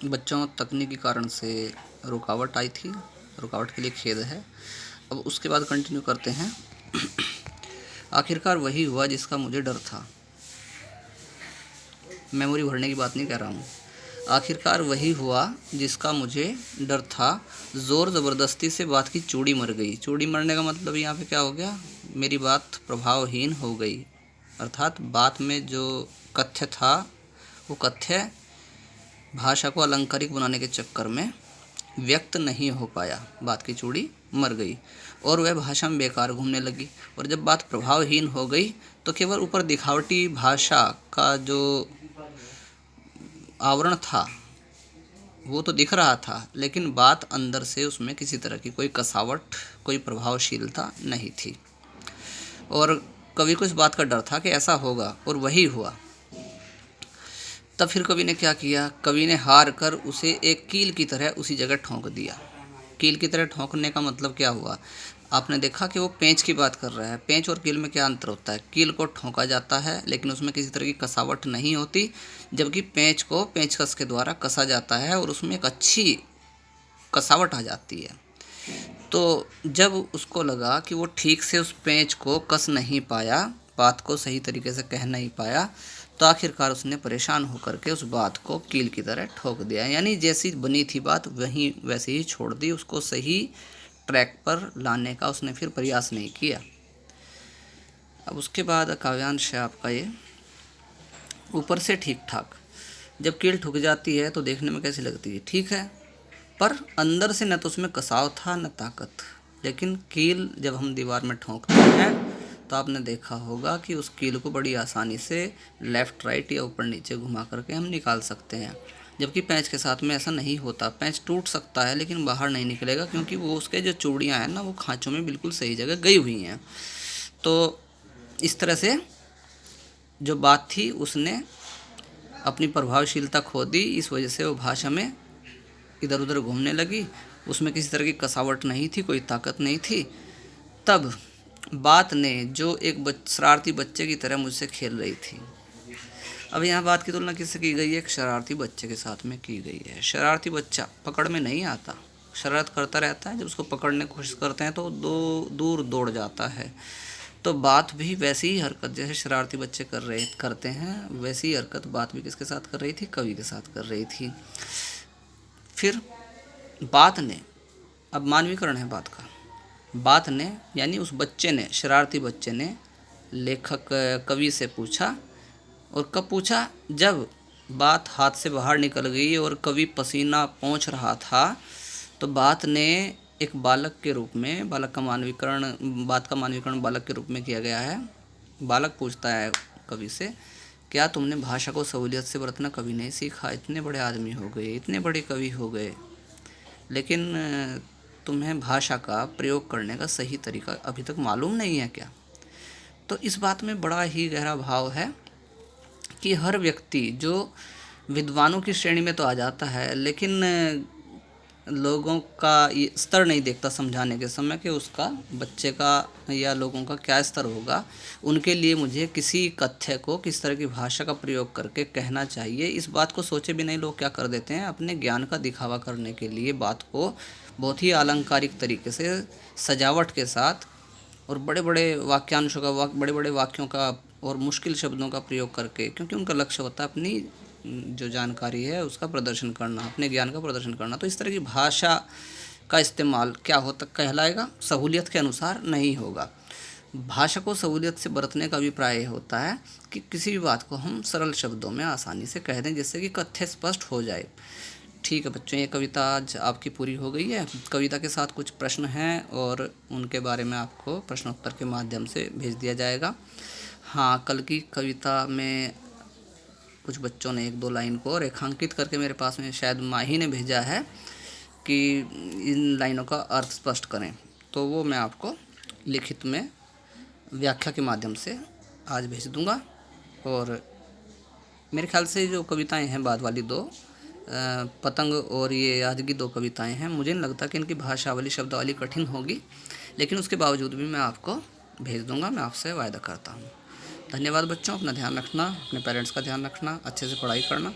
बच्चों तकनीकी कारण से रुकावट आई थी, रुकावट के लिए खेद है। अब उसके बाद कंटिन्यू करते हैं। आखिरकार वही हुआ जिसका मुझे डर था। मेमोरी भरने की बात नहीं कह रहा हूँ। आखिरकार वही हुआ जिसका मुझे डर था। ज़ोर ज़बरदस्ती से बात की चूड़ी मर गई। चूड़ी मरने का मतलब यहाँ पे क्या हो गया, मेरी बात प्रभावहीन हो गई। अर्थात बात में जो कथ्य था वो कथ्य भाषा को अलंकारिक बनाने के चक्कर में व्यक्त नहीं हो पाया। बात की चूड़ी मर गई और वह भाषा में बेकार घूमने लगी। और जब बात प्रभावहीन हो गई तो केवल ऊपर दिखावटी भाषा का जो आवरण था वो तो दिख रहा था, लेकिन बात अंदर से उसमें किसी तरह की कोई कसावट, कोई प्रभावशीलता नहीं थी। और कवि को इस बात का डर था कि ऐसा होगा, और वही हुआ। तब फिर कवि ने क्या किया, कवि ने हार कर उसे एक कील की तरह उसी जगह ठोंक दिया। कील की तरह ठोंकने का मतलब क्या हुआ, आपने देखा कि वो पेंच की बात कर रहा है। पेंच और कील में क्या अंतर होता है, कील को ठोंका जाता है लेकिन उसमें किसी तरह की कसावट नहीं होती, जबकि पेंच को पेंचकस के द्वारा कसा जाता है और उसमें एक अच्छी कसावट आ जाती है। तो जब उसको लगा कि वो ठीक से उस पेंच को कस नहीं पाया, बात को सही तरीके से कह नहीं पाया, तो आखिरकार उसने परेशान होकर के उस बात को कील की तरह ठोक दिया। यानी जैसी बनी थी बात वहीं वैसे ही छोड़ दी। उसको सही ट्रैक पर लाने का उसने फिर प्रयास नहीं किया। अब उसके बाद काव्यांश है आपका ये ऊपर से ठीक ठाक। जब कील ठुक जाती है तो देखने में कैसी लगती है, ठीक है, पर अंदर से न तो उसमें कसाव था न ताकत। लेकिन कील जब हम दीवार में ठोंकते हैं तो आपने देखा होगा कि उस कील को बड़ी आसानी से लेफ़्ट राइट या ऊपर नीचे घुमा करके हम निकाल सकते हैं, जबकि पेंच के साथ में ऐसा नहीं होता। पेंच टूट सकता है लेकिन बाहर नहीं निकलेगा, क्योंकि वो उसके जो चूड़ियाँ हैं ना वो खाँचों में बिल्कुल सही जगह गई हुई हैं। तो इस तरह से जो बात थी उसने अपनी प्रभावशीलता खो दी। इस वजह से वो भाषा में इधर उधर घूमने लगी, उसमें किसी तरह की कसावट नहीं थी, कोई ताकत नहीं थी। तब बात ने जो एक शरारती बच्चे की तरह मुझसे खेल रही थी। अब यहाँ बात की तुलना किससे की गई है, एक शरारती बच्चे के साथ में की गई है। शरारती बच्चा पकड़ में नहीं आता, शरारत करता रहता है, जब उसको पकड़ने की कोशिश करते हैं तो दूर दौड़ जाता है। तो बात भी वैसी ही हरकत जैसे शरारती बच्चे करते हैं, वैसी ही हरकत बात भी किसके साथ कर रही थी, कवि के साथ कर रही थी। फिर बात ने, अब मानवीकरण है बात का, बात ने यानी उस बच्चे ने, शरारती बच्चे ने लेखक कवि से पूछा। और कब पूछा, जब बात हाथ से बाहर निकल गई और कवि पसीना पोंछ रहा था, तो बात ने एक बालक के रूप में, बालक का मानवीकरण, बात का मानवीकरण बालक के रूप में किया गया है। बालक पूछता है कवि से, क्या तुमने भाषा को सहूलियत से बरतना कभी नहीं सीखा? इतने बड़े आदमी हो गए, इतने बड़े कवि हो गए, लेकिन तुम्हें भाषा का प्रयोग करने का सही तरीका अभी तक मालूम नहीं है क्या? तो इस बात में बड़ा ही गहरा भाव है कि हर व्यक्ति जो विद्वानों की श्रेणी में तो आ जाता है, लेकिन लोगों का ये स्तर नहीं देखता समझाने के समय कि उसका, बच्चे का या लोगों का क्या स्तर होगा। उनके लिए मुझे किसी कथ्य को किस तरह की भाषा का प्रयोग करके कहना चाहिए, इस बात को सोचे बिना ही लोग क्या कर देते हैं, अपने ज्ञान का दिखावा करने के लिए बात को बहुत ही अलंकारिक तरीके से, सजावट के साथ और बड़े बड़े वाक्यांशों का, बड़े बड़े वाक्यों का और मुश्किल शब्दों का प्रयोग करके, क्योंकि उनका लक्ष्य होता है अपनी जो जानकारी है उसका प्रदर्शन करना, अपने ज्ञान का प्रदर्शन करना। तो इस तरह की भाषा का इस्तेमाल क्या होता कहलाएगा, सहूलियत के अनुसार नहीं होगा। भाषा को सहूलियत से बरतने का अभिप्राय होता है कि किसी भी बात को हम सरल शब्दों में आसानी से कह दें, जिससे कि कथ्य स्पष्ट हो जाए। ठीक है बच्चों, ये कविता आज आपकी पूरी हो गई है। कविता के साथ कुछ प्रश्न हैं और उनके बारे में आपको प्रश्नोत्तर के माध्यम से भेज दिया जाएगा। हाँ, कल की कविता में कुछ बच्चों ने 1-2 लाइन को रेखांकित करके मेरे पास में, शायद माही ने भेजा है कि इन लाइनों का अर्थ स्पष्ट करें, तो वो मैं आपको लिखित में व्याख्या के माध्यम से आज भेज दूंगा। और मेरे ख्याल से जो कविताएं हैं बाद वाली 2, पतंग और ये आज की 2 कविताएं हैं, मुझे नहीं लगता कि इनकी भाषावली शब्दावली कठिन होगी, लेकिन उसके बावजूद भी मैं आपको भेज दूंगा, मैं आपसे वायदा करता हूँ। धन्यवाद बच्चों, अपना ध्यान रखना, अपने पेरेंट्स का ध्यान रखना, अच्छे से पढ़ाई करना।